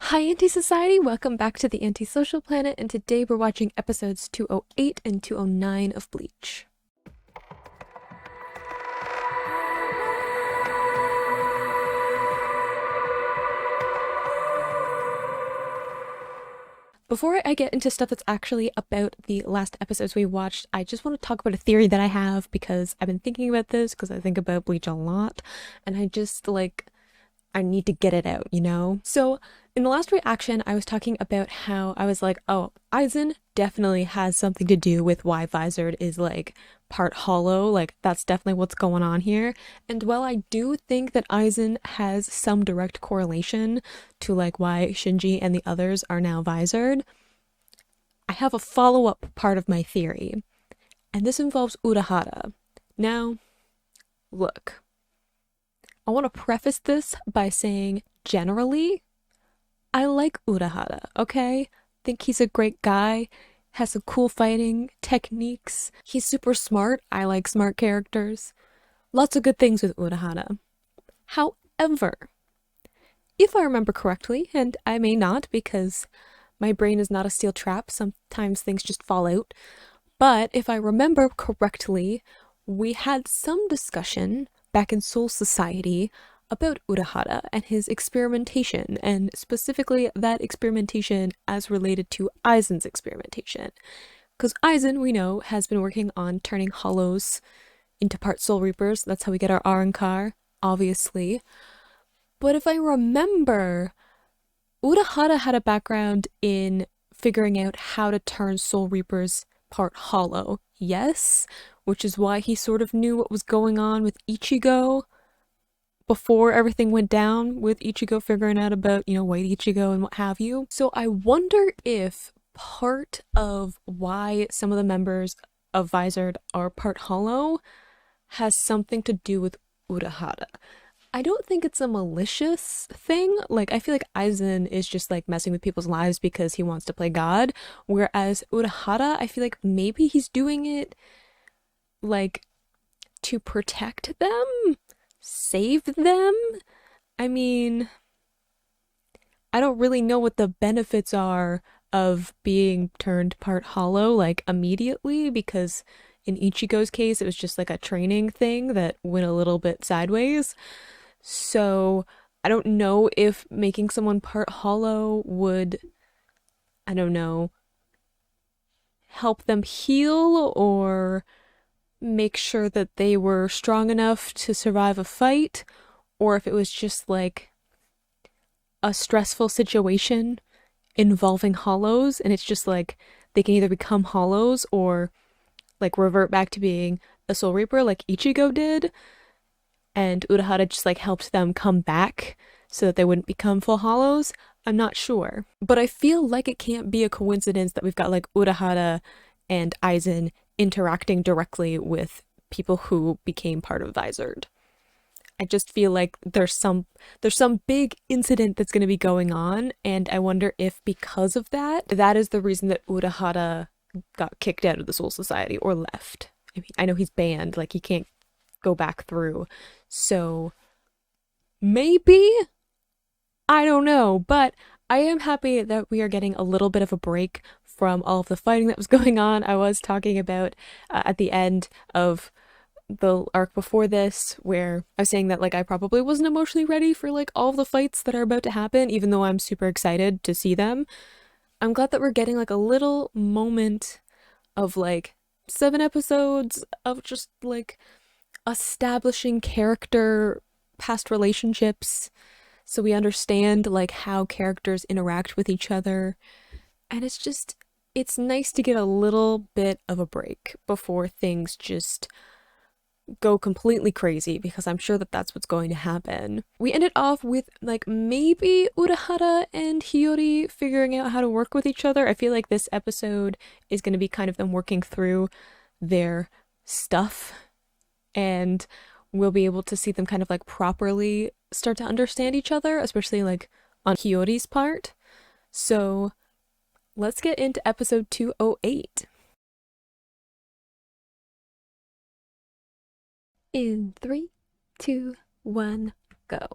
Hi, Anti-Society! Welcome back to the Antisocial Planet, and today we're watching episodes 208 and 209 of Bleach. Before I get into stuff that's actually about the last episodes we watched, I just want to talk about a theory that I have because I've been thinking about this because I think about Bleach a lot, and I need to get it out, you know? So, in the last reaction, I was talking about how I was like, oh, Aizen definitely has something to do with why Vizard is like part hollow. Like, that's definitely what's going on here. And while I do think that Aizen has some direct correlation to like why Shinji and the others are now Vizard, I have a follow-up part of my theory. And this involves Urahara. Now, look. I want to preface this by saying, generally, I like Urahara, okay? Think he's a great guy, has some cool fighting techniques. He's super smart. I like smart characters. Lots of good things with Urahara. However, if I remember correctly, and I may not because my brain is not a steel trap, sometimes things just fall out, but if I remember correctly, we had some discussion back in Soul Society about Urahara and his experimentation, and specifically that experimentation as related to Aizen's experimentation. Because Aizen, we know, has been working on turning hollows into part Soul Reapers. That's how we get our Arrancar, obviously. But if I remember, Urahara had a background in figuring out how to turn Soul Reapers part hollow, yes? Which is why he sort of knew what was going on with Ichigo before everything went down, with Ichigo figuring out about, White Ichigo and what have you. So I wonder if part of why some of the members of Vizard are part hollow has something to do with Urahara. I don't think it's a malicious thing. Like, I feel like Aizen is just like messing with people's lives because he wants to play God, whereas Urahara, I feel like maybe he's doing it like to protect them, save them. I mean, I don't really know what the benefits are of being turned part hollow like immediately, because in Ichigo's case it was just like a training thing that went a little bit sideways. So I don't know if making someone part hollow would, I don't know, help them heal or make sure that they were strong enough to survive a fight, or if it was just like a stressful situation involving hollows and it's just like they can either become hollows or like revert back to being a Soul Reaper like Ichigo did, and Urahara just like helped them come back so that they wouldn't become full hollows. I'm not sure. But I feel like it can't be a coincidence that we've got like Urahara and Aizen interacting directly with people who became part of Vizard. I just feel like there's some big incident that's going to be going on, and I wonder if because of that, that is the reason that Urahara got kicked out of the Soul Society or left. I mean, I know he's banned, like he can't go back through. So maybe, I don't know, but I am happy that we are getting a little bit of a break from all of the fighting that was going on. I was talking about at the end of the arc before this, where I was saying that like I probably wasn't emotionally ready for like all of the fights that are about to happen, even though I'm super excited to see them. I'm glad that we're getting like a little moment of like 7 episodes of just like establishing character past relationships so we understand like how characters interact with each other. And it's nice to get a little bit of a break before things just go completely crazy, because I'm sure that that's what's going to happen. We ended off with like maybe Urahara and Hiyori figuring out how to work with each other. I feel like this episode is going to be kind of them working through their stuff, and we'll be able to see them kind of like properly start to understand each other, especially like on Hiyori's part. So let's get into episode 208. In 3, 2, 1, go.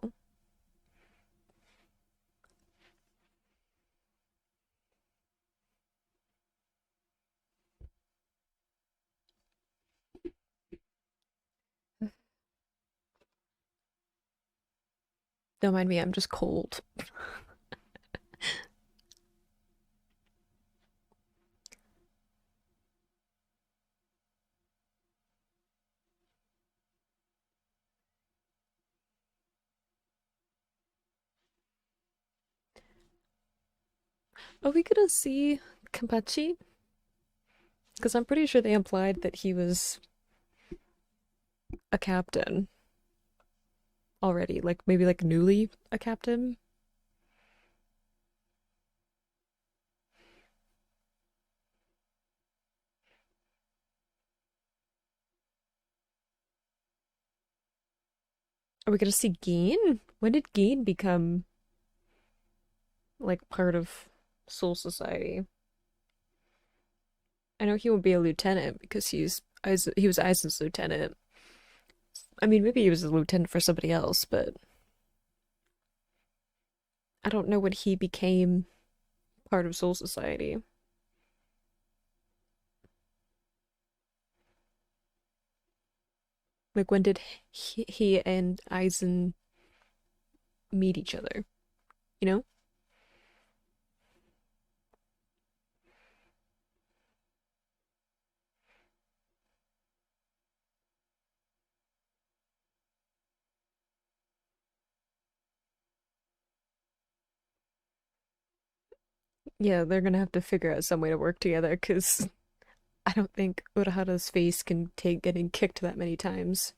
Don't mind me, I'm just cold. Are we gonna see Kampachi? Because I'm pretty sure they implied that he was a captain already, like maybe like newly a captain. Are we gonna see Gin? When did Gin become like part of Soul Society? I know he won't be a lieutenant because he was Aizen's lieutenant. I mean, maybe he was a lieutenant for somebody else, but I don't know when he became part of Soul Society. Like when did he and Aizen meet each other? You know? Yeah, they're gonna have to figure out some way to work together because I don't think Urahara's face can take getting kicked that many times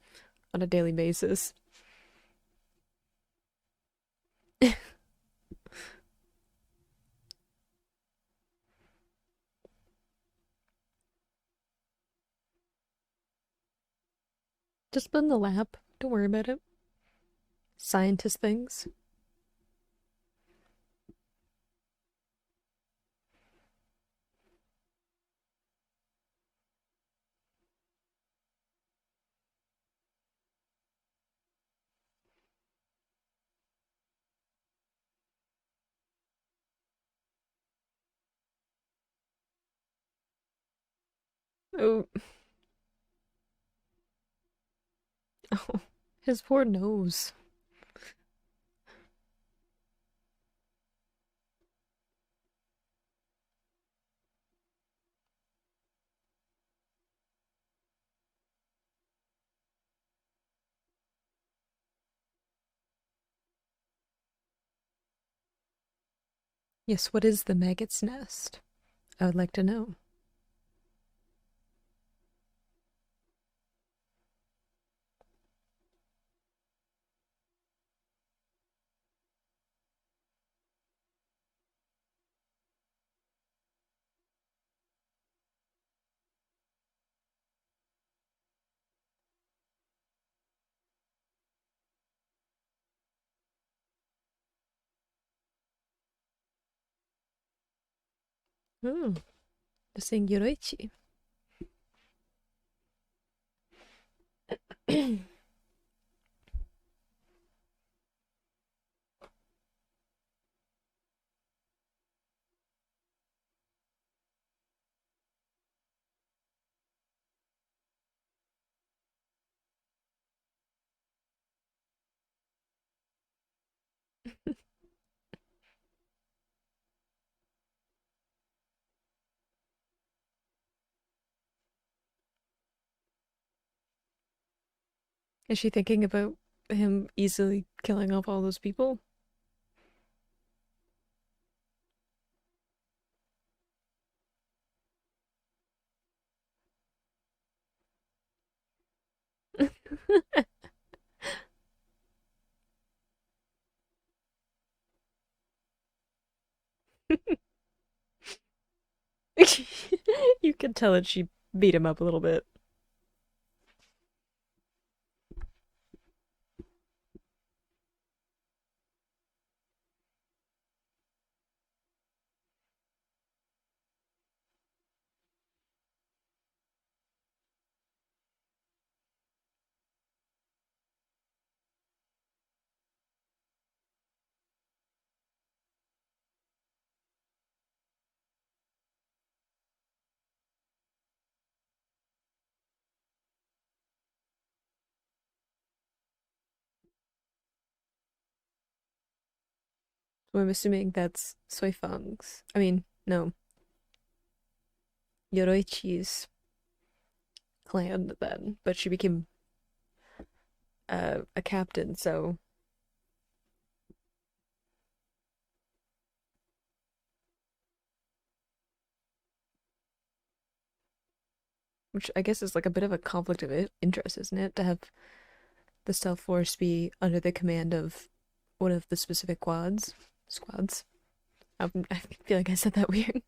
on a daily basis. Just put in the lab. Don't worry about it. Scientist things. Oh, oh, his poor nose. Yes, what is the maggot's nest? I would like to know. Hmm, the saying Yoroichi. Is she thinking about him easily killing off all those people? You can tell that she beat him up a little bit. So I'm assuming that's Soifang's. I mean, no, Yoroichi's clan then, but she became a captain, so which I guess is like a bit of a conflict of interest, isn't it? To have the Stealth Force be under the command of one of the specific squads. I feel like I said that weird.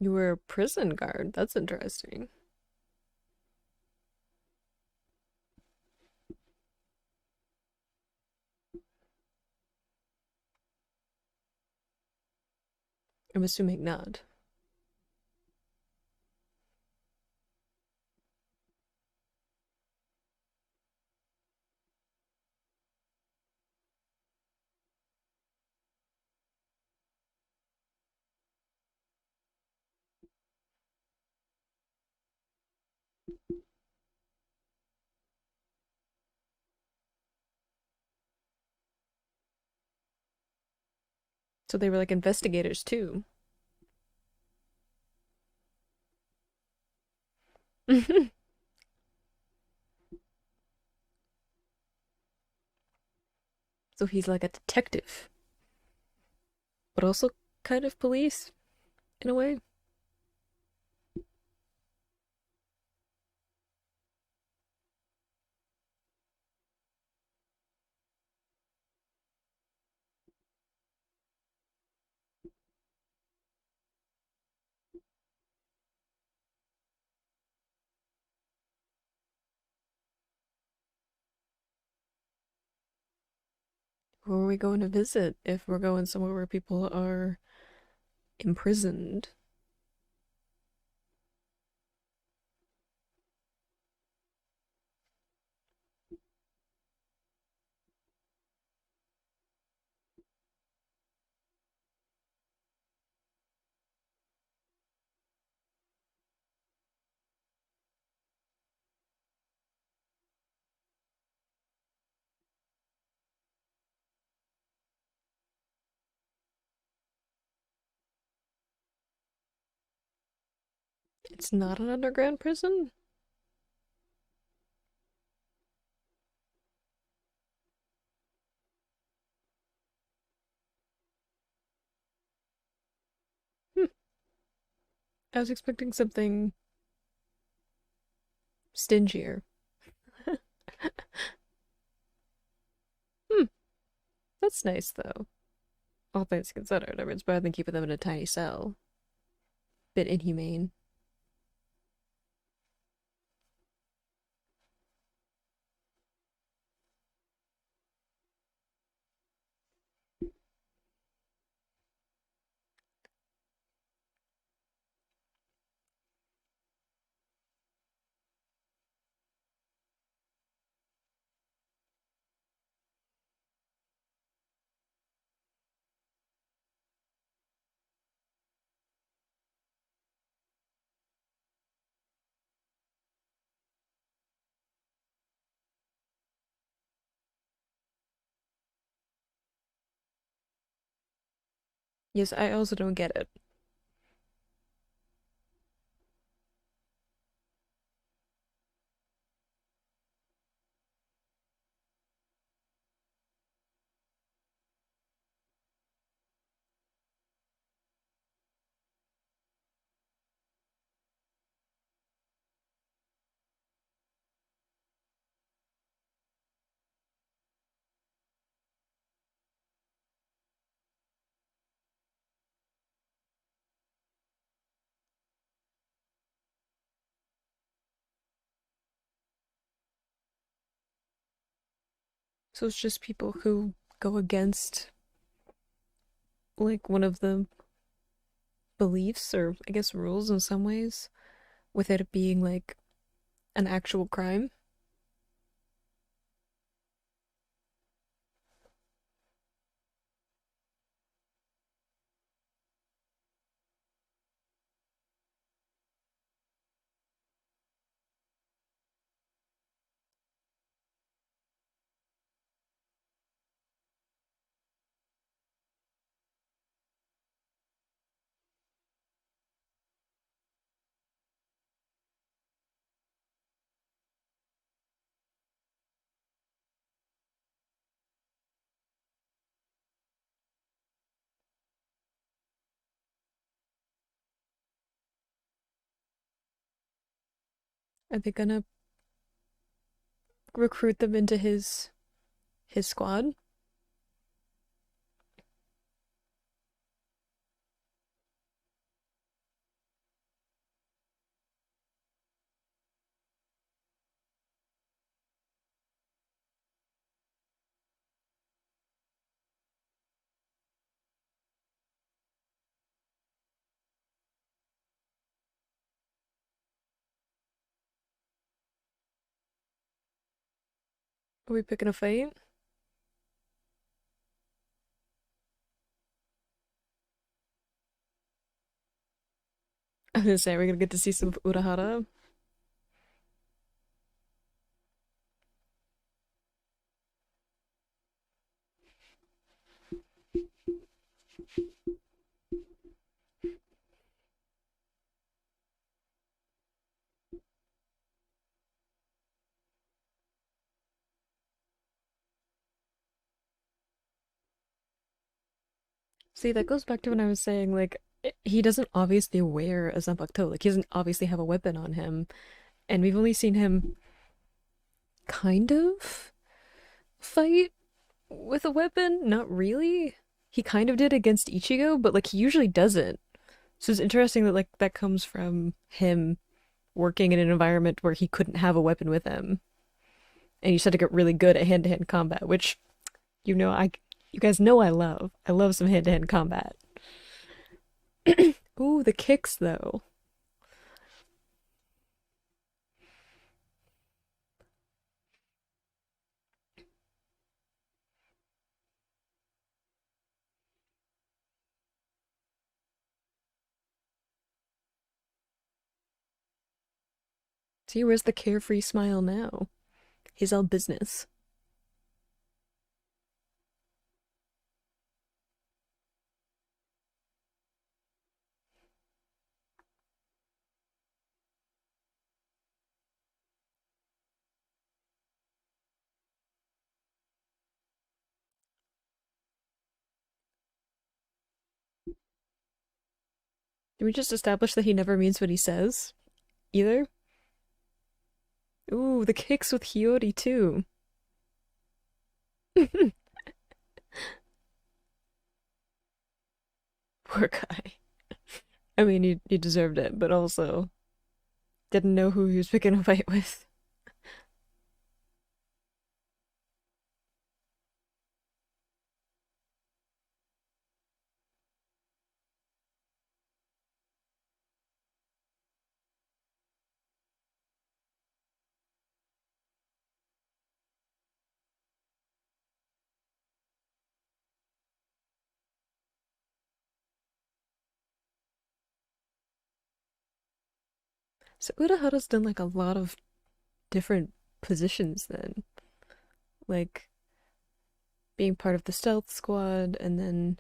You were a prison guard. That's interesting. I'm assuming not. So they were like investigators too. So he's like a detective, but also kind of police in a way. Who are we going to visit if we're going somewhere where people are imprisoned? It's not an underground prison? Hmm. I was expecting something stingier. Hmm. That's nice though. All things considered, I mean, it's better than keeping them in a tiny cell. Bit inhumane. Yes, I also don't get it. So it's just people who go against like one of the beliefs or I guess rules in some ways without it being like an actual crime. Are they gonna recruit them into his squad? Are we picking a fight? I was gonna say, we're gonna get to see some Urahara. See, that goes back to when I was saying, like, he doesn't obviously wear a Zanpakuto. Like, he doesn't obviously have a weapon on him. And we've only seen him kind of fight with a weapon. Not really. He kind of did against Ichigo, but, like, he usually doesn't. So it's interesting that, like, that comes from him working in an environment where he couldn't have a weapon with him. And he just had to get really good at hand to hand combat, which, you know, you guys know I love. I love some hand to hand combat. Ooh, the kicks, though. See, where's the carefree smile now? He's all business. Did we just establish that he never means what he says? Either? Ooh, the kicks with Hiyori, too. Poor guy. I mean, he deserved it, but also didn't know who he was picking a fight with. So Urahara's done like a lot of different positions then. Like being part of the stealth squad and then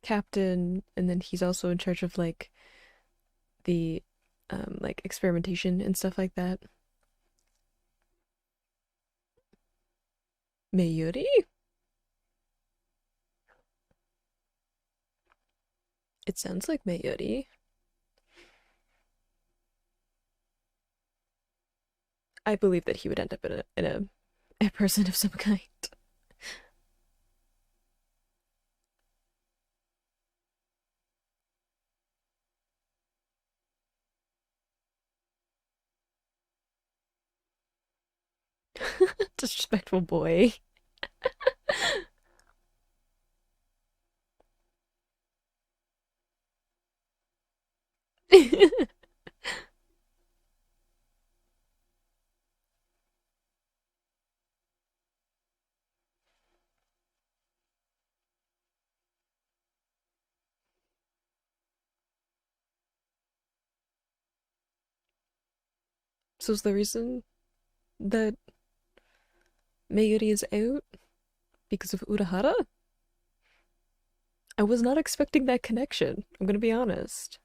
captain, and then he's also in charge of the like experimentation and stuff like that. Mayuri? It sounds like Mayuri. I believe that he would end up in a person of some kind. Disrespectful boy. So is the reason that Mayuri is out because of Urahara? I was not expecting that connection. I'm gonna be honest.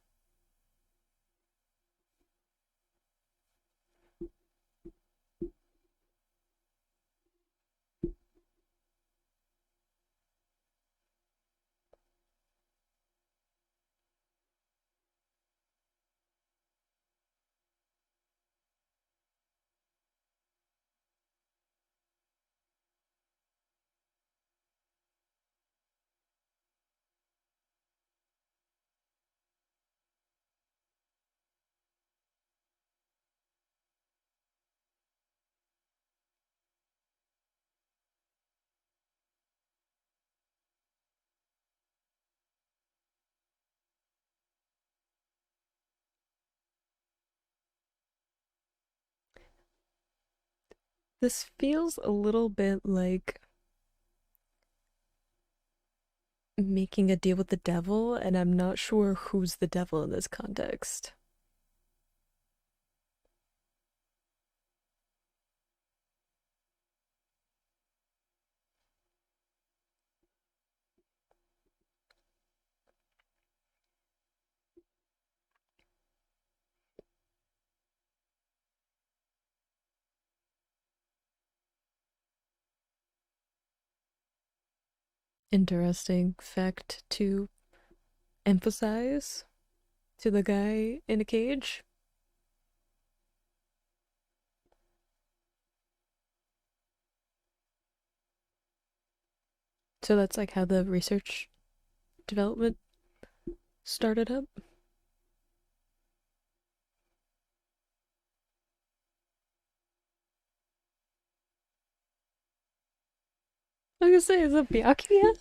This feels a little bit like making a deal with the devil, and I'm not sure who's the devil in this context. Interesting fact to emphasize to the guy in a cage. So that's like how the research development started up. I was gonna say, is it Byakuya?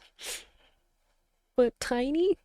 But tiny?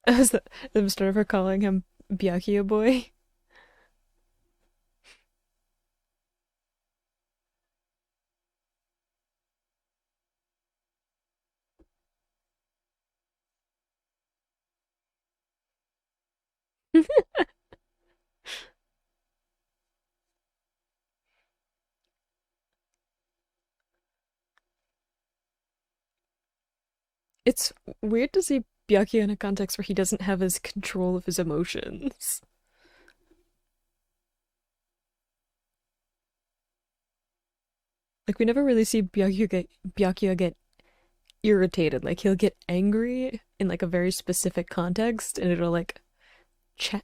As instead of her calling him Byakuya boy. It's weird to see Byakuya in a context where he doesn't have his control of his emotions. Like we never really see Byakuya get irritated. Like he'll get angry in like a very specific context, and it'll like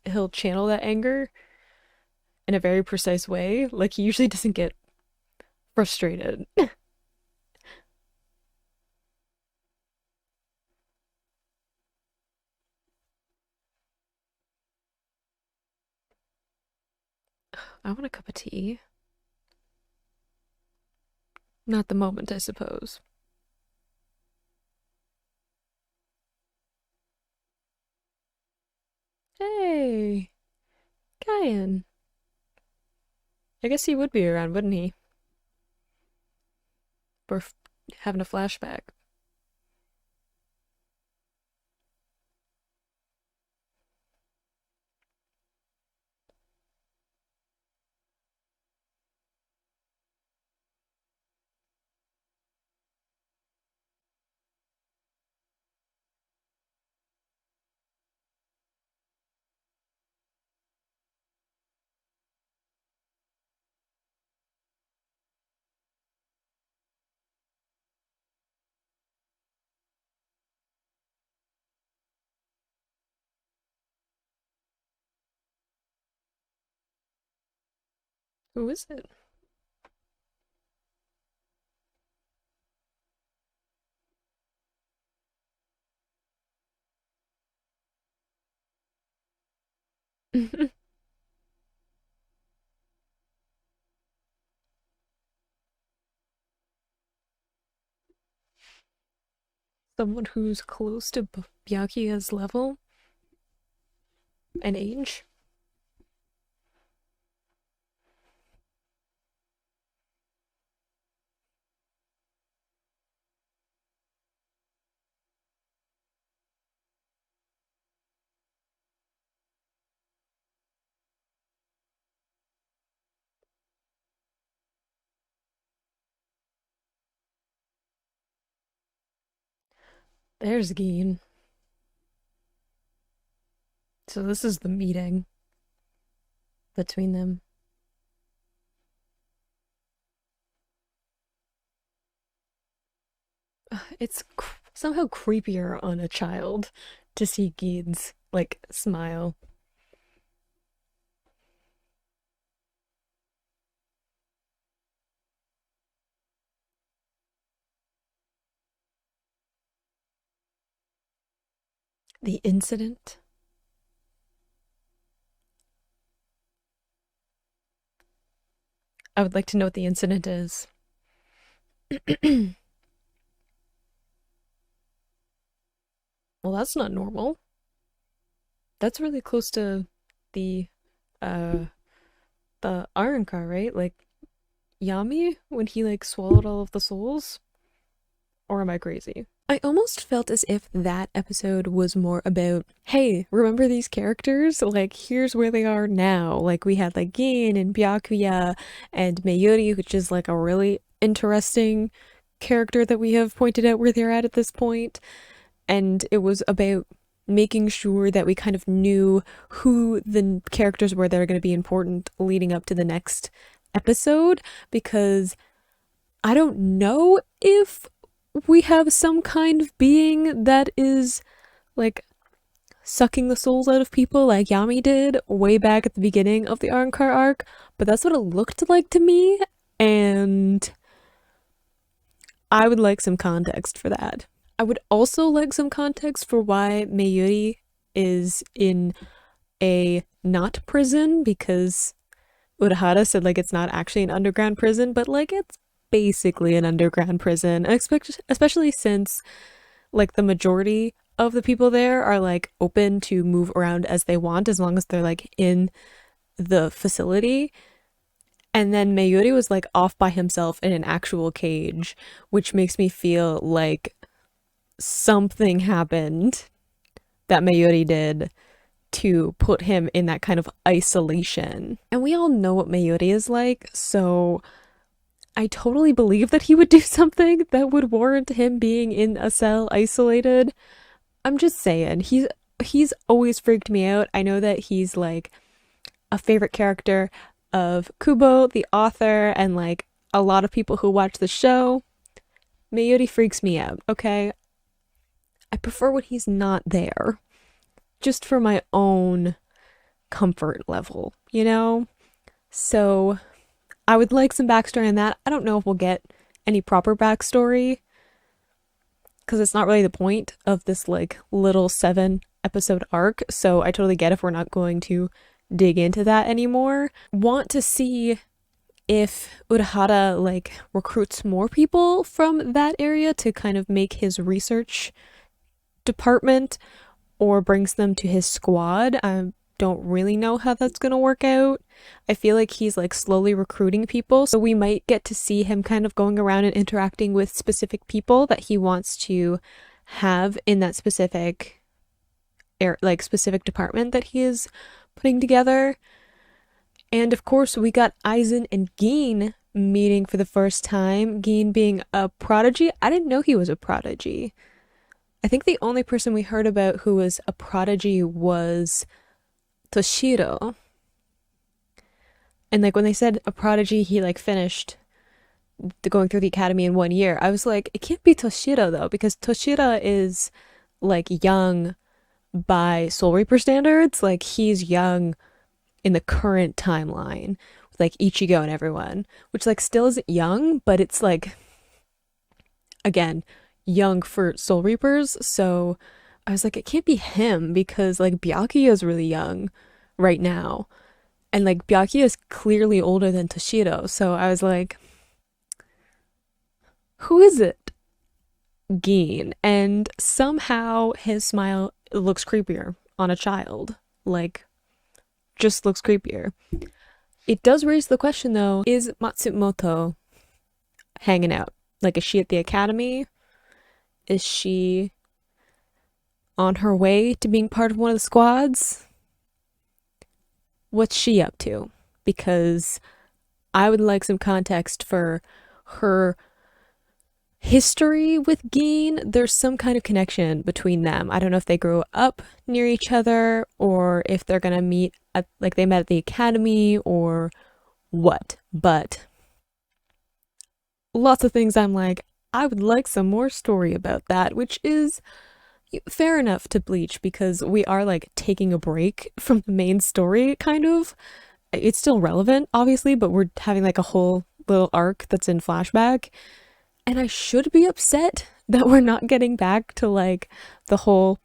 he'll channel that anger in a very precise way. Like he usually doesn't get frustrated. I want a cup of tea. Not the moment, I suppose. Hey, Kyan. I guess he would be around, wouldn't he? For having a flashback. Who is it? Someone who's close to Byakuya's level and age? There's Geen. So this is the meeting between them. It's somehow creepier on a child to see Geen's like smile. The incident? I would like to know what the incident is. Well, that's not normal. That's really close to the uh the Arrancar, right? Like Yami when he like swallowed all of the souls? Or am I crazy? I almost felt as if that episode was more about, hey, remember these characters? Like, here's where they are now. Like, we had like Gin and Byakuya and Mayuri, which is like a really interesting character that we have pointed out where they're at this point. And it was about making sure that we kind of knew who the characters were that are going to be important leading up to the next episode, because I don't know if we have some kind of being that is like sucking the souls out of people like Yami did way back at the beginning of the Arrancar arc, but that's what it looked like to me, and I would like some context for that. I would also like some context for why Mayuri is in a not prison, because Urahara said like it's not actually an underground prison, but like it's basically an underground prison, especially since like the majority of the people there are like open to move around as they want as long as they're like in the facility. And then Mayuri was like off by himself in an actual cage, which makes me feel like something happened that Mayuri did to put him in that kind of isolation. And we all know what Mayuri is like, so I totally believe that he would do something that would warrant him being in a cell isolated. I'm just saying, he's always freaked me out. I know that he's like a favorite character of Kubo, the author, and like a lot of people who watch the show. Mayuri freaks me out, okay? I prefer when he's not there, just for my own comfort level, you know? So I would like some backstory on that. I don't know if we'll get any proper backstory, because it's not really the point of this like little 7 episode arc, so I totally get if we're not going to dig into that anymore. Want to see if Urahara like recruits more people from that area to kind of make his research department, or brings them to his squad. I don't really know how that's gonna work out. I feel like he's like slowly recruiting people, so we might get to see him kind of going around and interacting with specific people that he wants to have in that specific specific department that he is putting together. And of course, we got Aizen and Gin meeting for the first time. Gin being a prodigy. I didn't know he was a prodigy. I think the only person we heard about who was a prodigy was Toshiro. And like when they said a prodigy, he like finished going through the academy in 1 year. I was like, it can't be Toshiro though, because Toshiro is like young by Soul Reaper standards. Like he's young in the current timeline with like Ichigo and everyone, which like still isn't young, but it's like, again, young for Soul Reapers. So I was like, it can't be him, because like Byakuya is really young right now, and like Byakuya is clearly older than Toshiro. So I was like, who is it? Gin. And somehow his smile looks creepier on a child, like just looks creepier. It does raise the question though, is Matsumoto hanging out? Like, is she at the academy? Is she on her way to being part of one of the squads? What's she up to? Because I would like some context for her history with Gin. There's some kind of connection between them. I don't know if they grew up near each other, or if they're gonna meet at, like they met at the academy, or what. But lots of things I'm like, I would like some more story about that, which is fair enough to Bleach, because we are like taking a break from the main story, kind of. It's still relevant, obviously, but we're having like a whole little arc that's in flashback. And I should be upset that we're not getting back to like the whole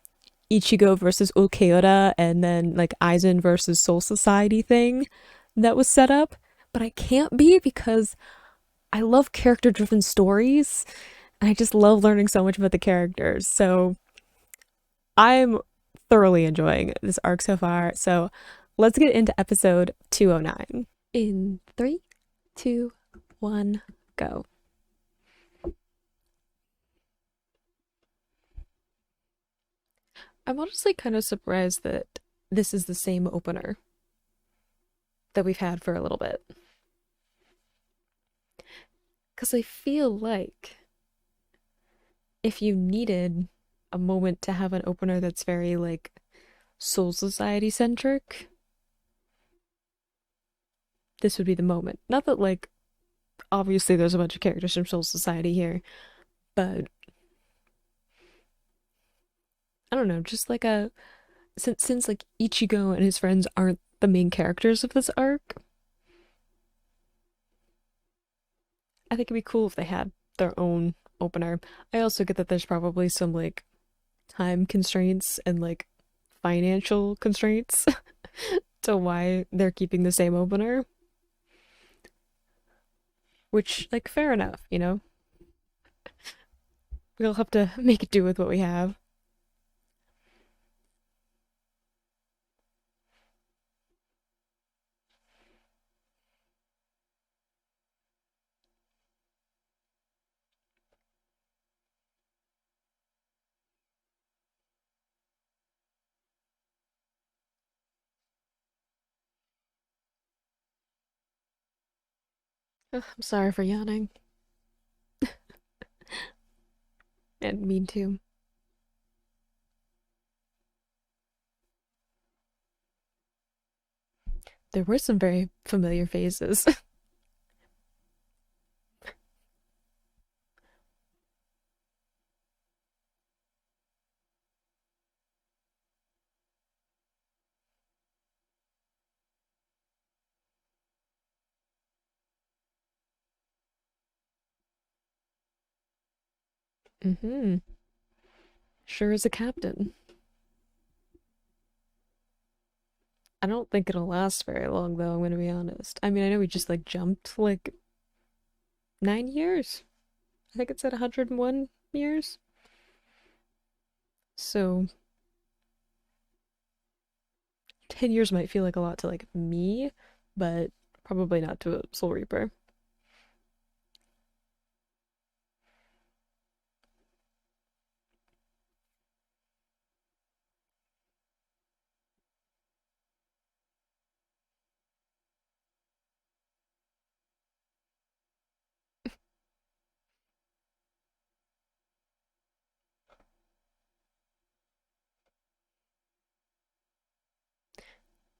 Ichigo versus Ulquiorra and then like Aizen versus Soul Society thing that was set up. But I can't be because I love character driven stories and I just love learning so much about the characters. So I'm thoroughly enjoying this arc so far. So let's get into episode 209. In three, two, one, go. I'm honestly kind of surprised that this is the same opener that we've had for a little bit. Because I feel like if you needed a moment to have an opener that's very like Soul Society centric, this would be the moment. Not that like obviously there's a bunch of characters from Soul Society here, but I don't know, just like a since like Ichigo and his friends aren't the main characters of this arc, I think it'd be cool if they had their own opener. I also get that there's probably some like time constraints and like financial constraints to why they're keeping the same opener, which like fair enough, you know. We'll have to make it do with what we have. Ugh, I'm sorry for yawning. And mean too. There were some very familiar faces. Mm-hmm. Sure as a captain. I don't think it'll last very long though, I'm gonna be honest. I mean, I know we just like jumped like 9 years. I think it's at 101 years. So 10 years might feel like a lot to like me, but probably not to a Soul Reaper.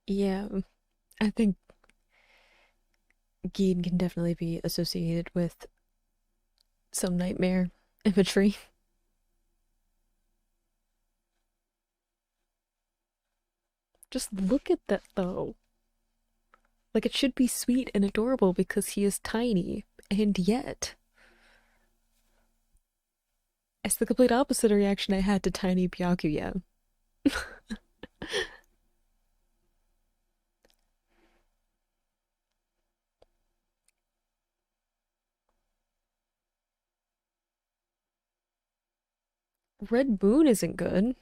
Yeah, I think Geen can definitely be associated with some nightmare imagery. Just look at that though. Like it should be sweet and adorable because he is tiny, and yet it's the complete opposite reaction I had to tiny Byakuya. Red Moon isn't good.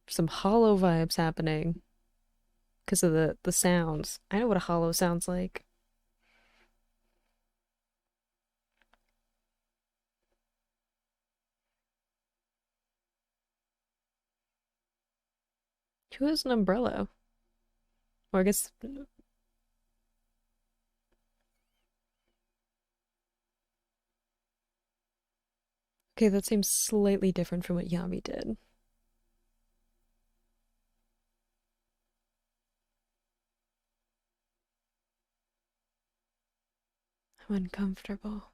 Some hollow vibes happening because of the sounds. I know what a hollow sounds like. Who has an umbrella? Or I guess okay, that seems slightly different from what Yami did. I'm uncomfortable.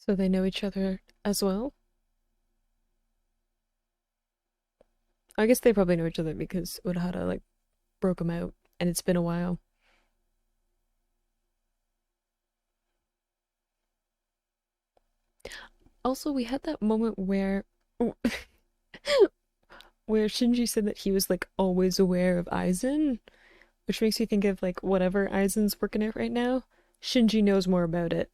So they know each other as well. I guess they probably know each other because Urahara like broke them out, and it's been a while. Also, we had that moment where where Shinji said that he was like always aware of Aizen, which makes me think of like whatever Aizen's working at right now. Shinji knows more about it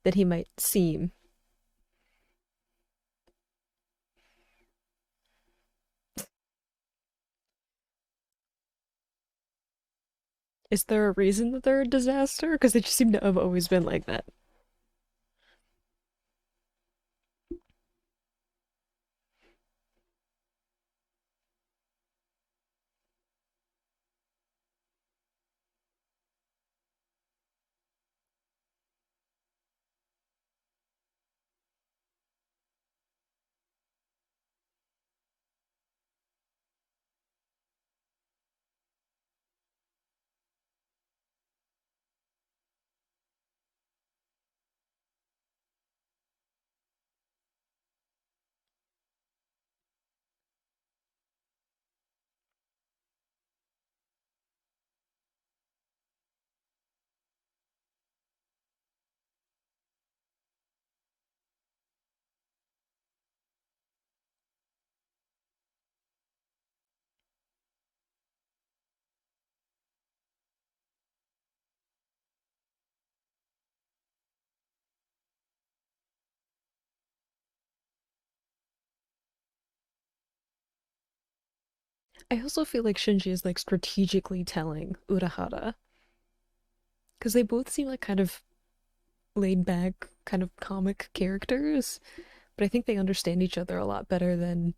than he might seem. Is there a reason that they're a disaster? Because they just seem to have always been like that. I also feel like Shinji is like strategically telling Urahara because they both seem like kind of laid back, kind of comic characters, but I think they understand each other a lot better than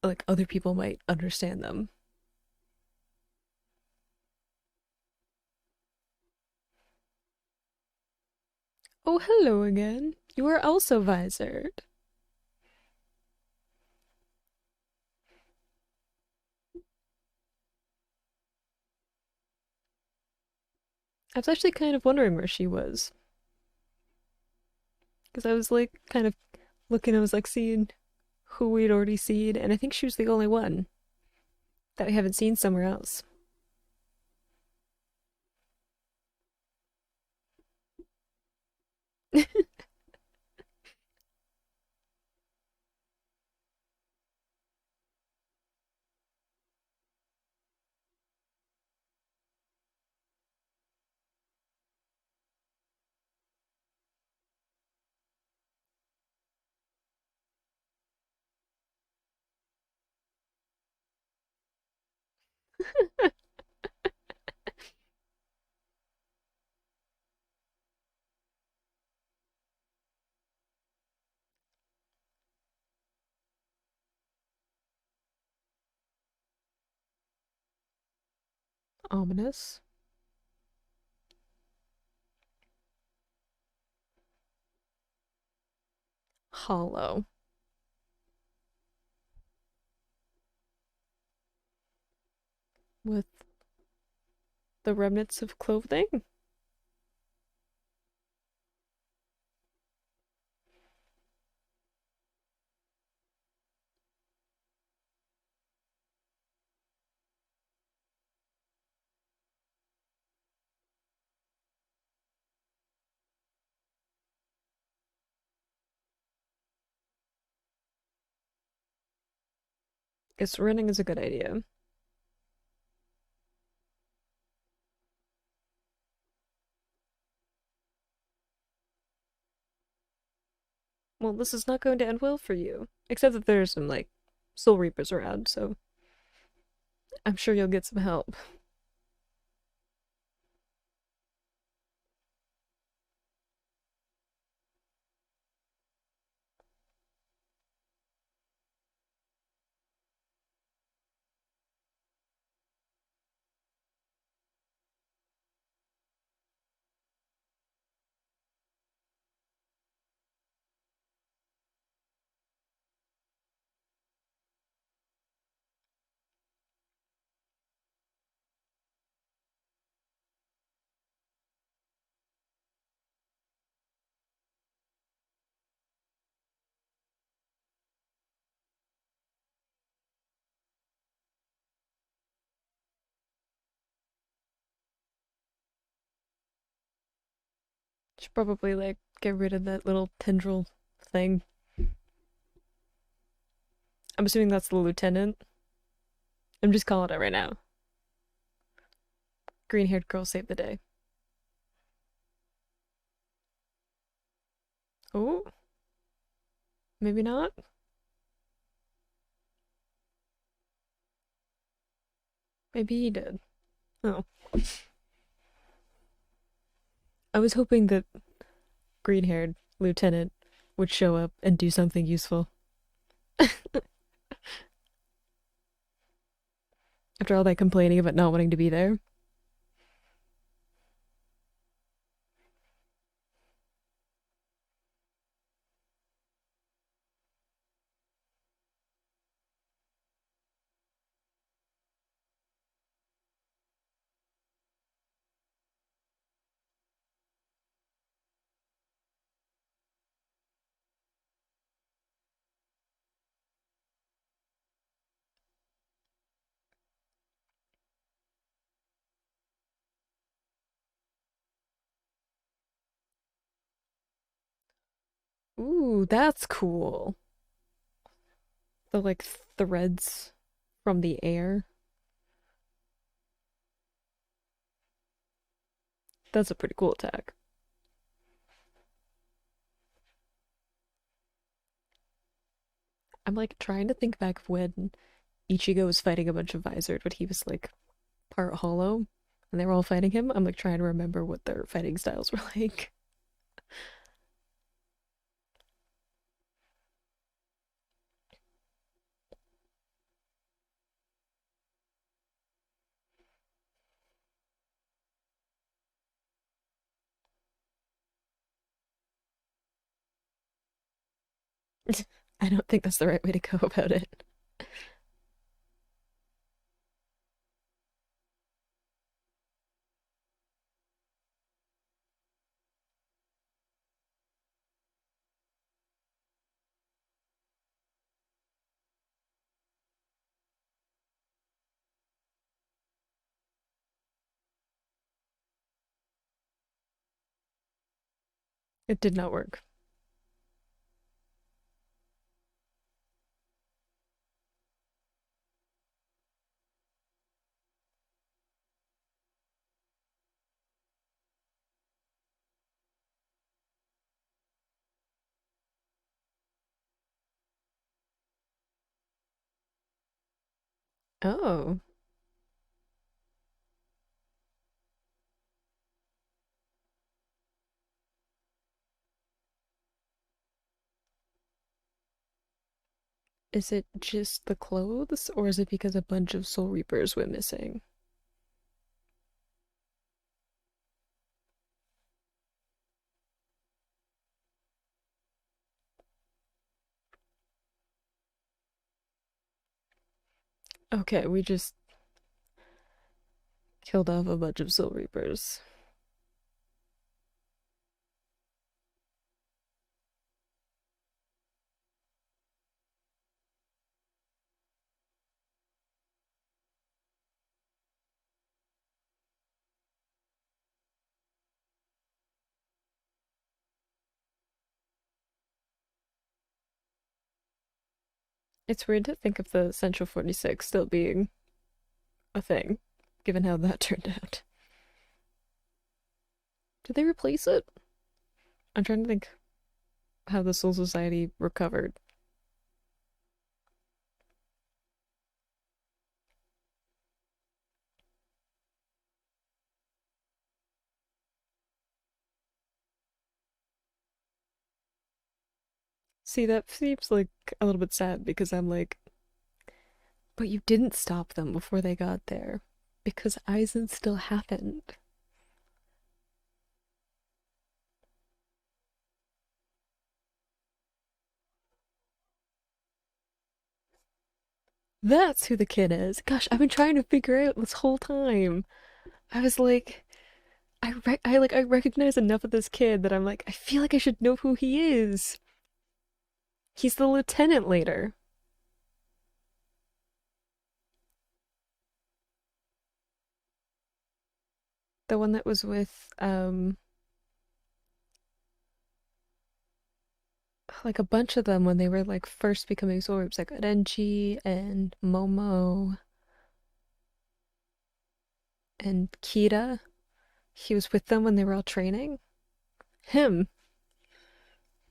like other people might understand them. Oh, hello again. You are also visored. I was actually kind of wondering where she was because I was like kind of looking, I was like seeing who we'd already seen, and I think she was the only one that we haven't seen somewhere else. Ominous. Hollow. With the remnants of clothing. Guess running is a good idea. Well, this is not going to end well for you. Except that there's some, like, Soul Reapers around, so I'm sure you'll get some help. Should probably like get rid of that little tendril thing. I'm assuming that's the lieutenant. I'm just calling it right now. Green haired girl saved the day. Oh, maybe not. Maybe he did. Oh. I was hoping that green haired lieutenant would show up and do something useful. After all that complaining about not wanting to be there. Ooh, that's cool. The like threads from the air. That's a pretty cool attack. I'm like trying to think back of when Ichigo was fighting a bunch of Vizard, but he was like part hollow and they were all fighting him. I'm like trying to remember what their fighting styles were like. I don't think that's the right way to go about it. It did not work. Oh, is it just the clothes or is it because a bunch of Soul Reapers went missing? Okay, we just killed off a bunch of Soul Reapers. It's weird to think of the Central 46 still being a thing, given how that turned out. Did they replace it? I'm trying to think how the Soul Society recovered. See, that seems like a little bit sad because I'm like, but you didn't stop them before they got there because Aizen still happened. That's who the kid is. Gosh, I've been trying to figure out this whole time. I was like, I recognize enough of this kid that I'm like, I feel like I should know who he is. He's the lieutenant later. The one that was with like a bunch of them when they were like first becoming swords, like Renji and Momo and Kira. He was with them when they were all training. Him.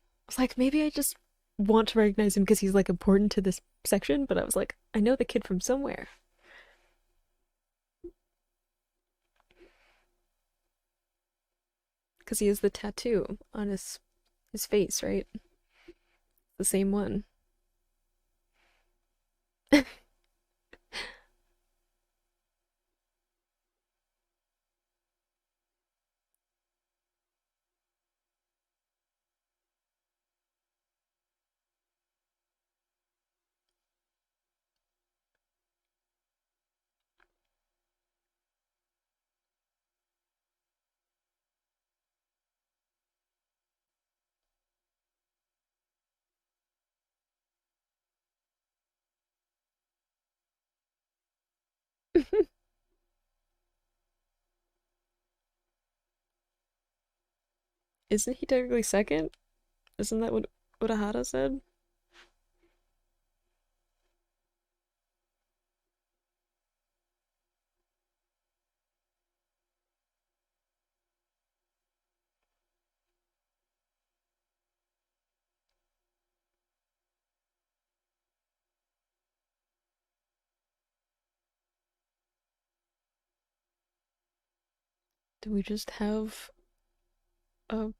I was like, maybe I just want to recognize him because he's like important to this section, but I was like, I know the kid from somewhere. Because he has the tattoo on his face, right? The same one. Isn't he technically second? Isn't that what Urahara said? Do we just have a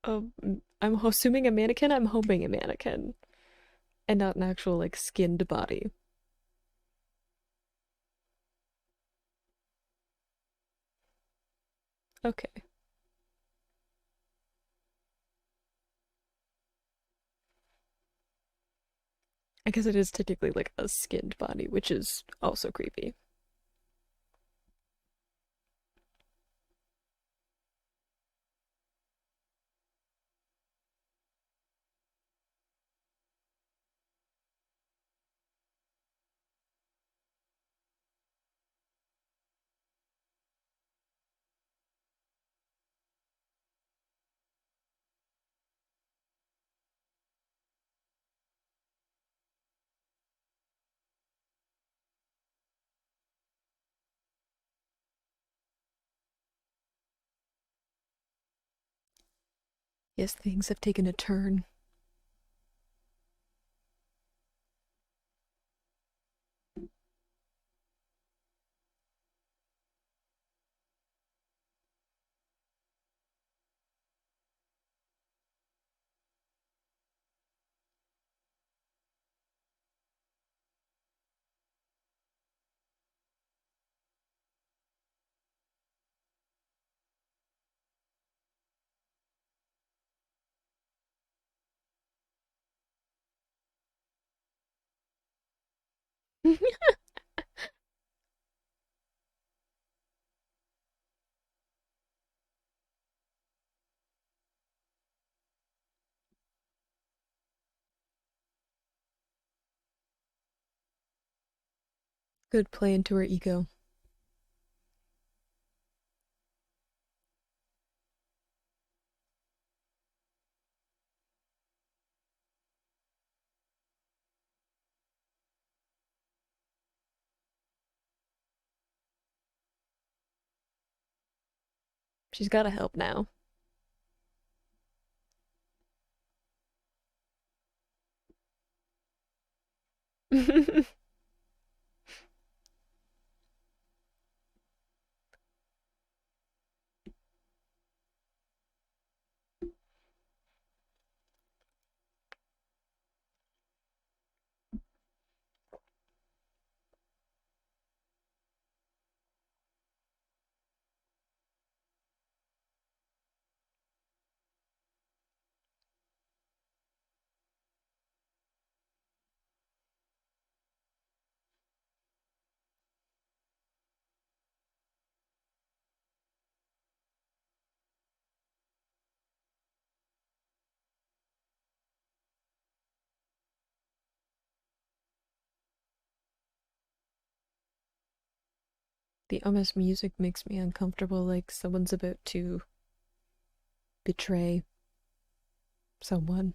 a I'm assuming a mannequin? I'm hoping a mannequin and not an actual like skinned body. Okay. I guess it is technically like a skinned body, which is also creepy. Yes, things have taken a turn. Good play into her ego. She's gotta help now. The almost music makes me uncomfortable, like someone's about to betray. someone.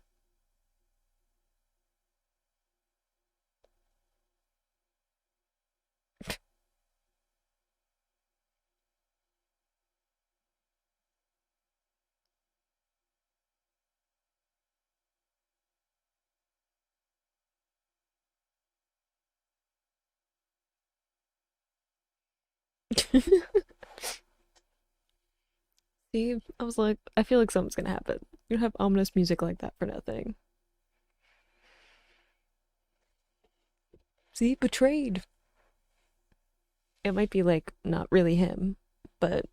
See, I was like, I feel like something's gonna happen. You don't have ominous music like that for nothing. See, betrayed. It might be like not really him, but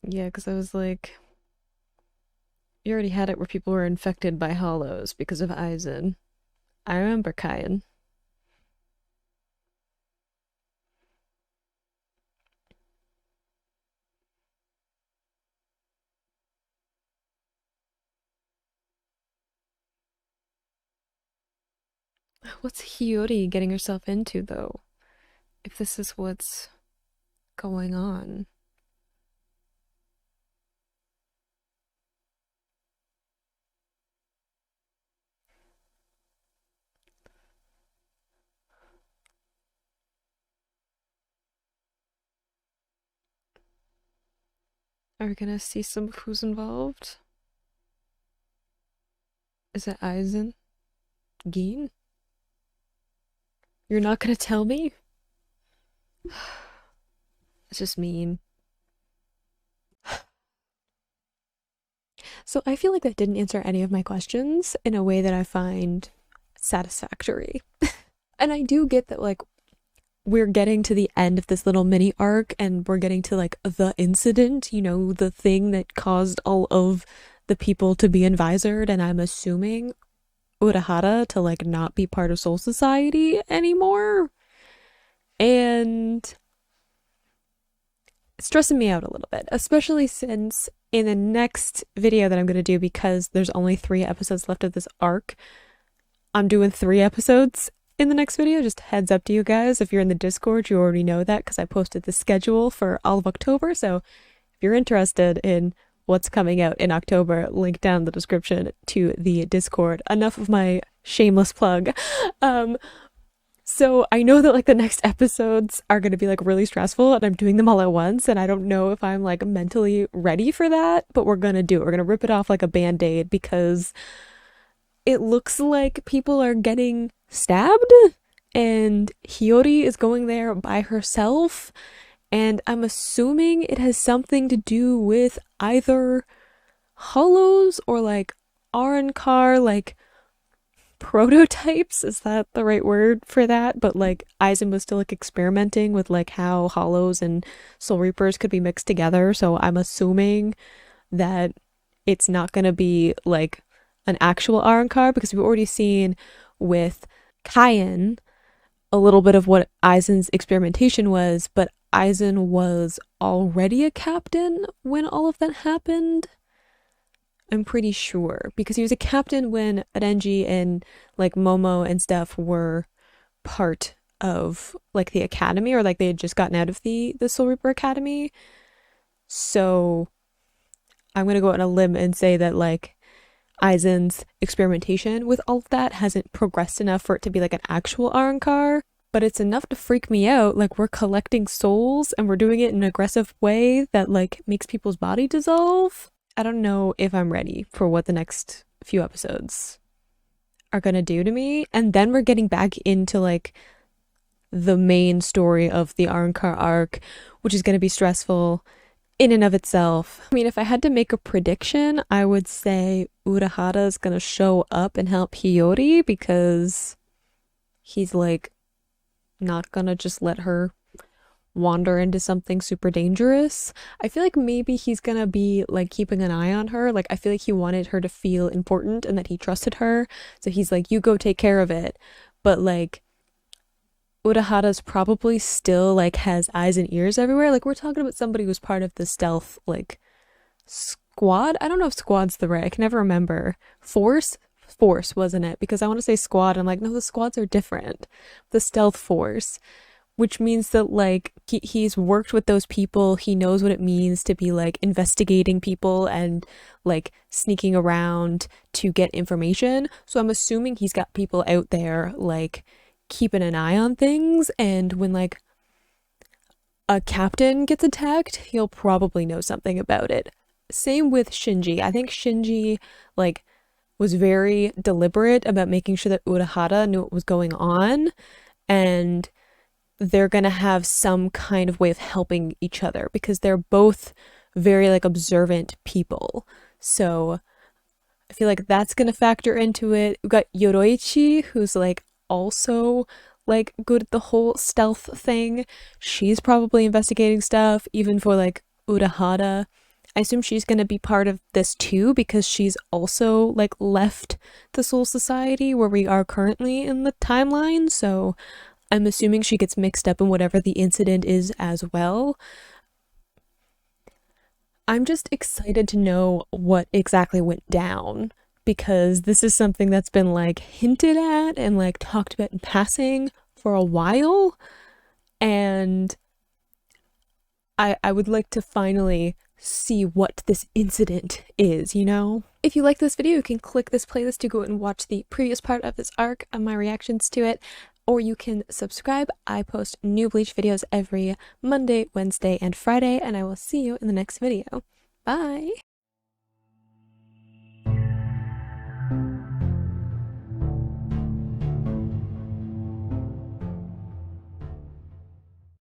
yeah, because I was like, you already had it where people were infected by hollows because of Aizen. I remember Kyan. What's Hiyori getting herself into, though? If this is what's going on. Are we gonna see some of who's involved? Is it Aizen? Gin? You're not gonna tell me? It's just mean. So I feel like that didn't answer any of my questions in a way that I find satisfactory. And I do get that, like, we're getting to the end of this little mini arc and we're getting to, like, the incident, you know, the thing that caused all of the people to be envisored. And I'm assuming Urahara to, like, not be part of Soul Society anymore. And it's stressing me out a little bit, especially since in the next video that I'm going to do, because there's only 3 episodes left of this arc, I'm doing 3 episodes in the next video. Just heads up to you guys. If you're in the Discord, you already know that because I posted the schedule for all of October. So if you're interested in what's coming out in October, link down in the description to the Discord. Enough of my shameless plug. So I know that like the next episodes are going to be like really stressful and I'm doing them all at once and I don't know if I'm like mentally ready for that, but we're going to do it. We're going to rip it off like a band-aid because it looks like people are getting stabbed and Hiyori is going there by herself, and I'm assuming it has something to do with either hollows or like Arrancar, like prototypes. Is that the right word for that? But like Aizen was still like experimenting with like how hollows and soul reapers could be mixed together, so I'm assuming that it's not going to be like an actual Arrancar, because we've already seen with Kyan a little bit of what Aizen's experimentation was, but Aizen was already a captain when all of that happened. I'm pretty sure because he was a captain when Renji and like Momo and stuff were part of like the academy, or like they had just gotten out of the Soul Reaper Academy. So I'm gonna go on a limb and say that like Aizen's experimentation with all of that hasn't progressed enough for it to be like an actual Arrancar, but it's enough to freak me out. Like we're collecting souls and we're doing it in an aggressive way that like makes people's body dissolve. I don't know if I'm ready for what the next few episodes are gonna do to me. And then we're getting back into like the main story of the Arrancar arc, which is gonna be stressful in and of itself. I mean, if I had to make a prediction, I would say Urahara is gonna show up and help Hiyori because he's like not gonna just let her wander into something super dangerous. I feel like maybe he's gonna be like keeping an eye on her. Like I feel like he wanted her to feel important and that he trusted her. So he's like, you go take care of it. But like Urahara's probably still like has eyes and ears everywhere. Like we're talking about somebody who's part of the stealth like squad. I don't know if squad's the right. I can never remember. Force? force, wasn't it? Because I want to say squad. I'm like, no, the squads are different. The stealth force, which means that like he's worked with those people. He knows what it means to be like investigating people and like sneaking around to get information. So I'm assuming he's got people out there like keeping an eye on things, and when like a captain gets attacked, he'll probably know something about it. Same with Shinji. I think Shinji like was very deliberate about making sure that Urahara knew what was going on, and they're gonna have some kind of way of helping each other because they're both very like observant people. So I feel like that's gonna factor into it. We've got Yoroichi, who's like also like good at the whole stealth thing. She's probably investigating stuff, even for like Urahara. I assume she's gonna be part of this too because she's also like left the Soul Society where we are currently in the timeline. So I'm assuming she gets mixed up in whatever the incident is as well. I'm just excited to know what exactly went down because this is something that's been like hinted at and like talked about in passing for a while, and I would like to finally see what this incident is, you know? If you like this video, you can click this playlist to go and watch the previous part of this arc and my reactions to it, or you can subscribe. I post new Bleach videos every Monday, Wednesday, and Friday, and I will see you in the next video. Bye!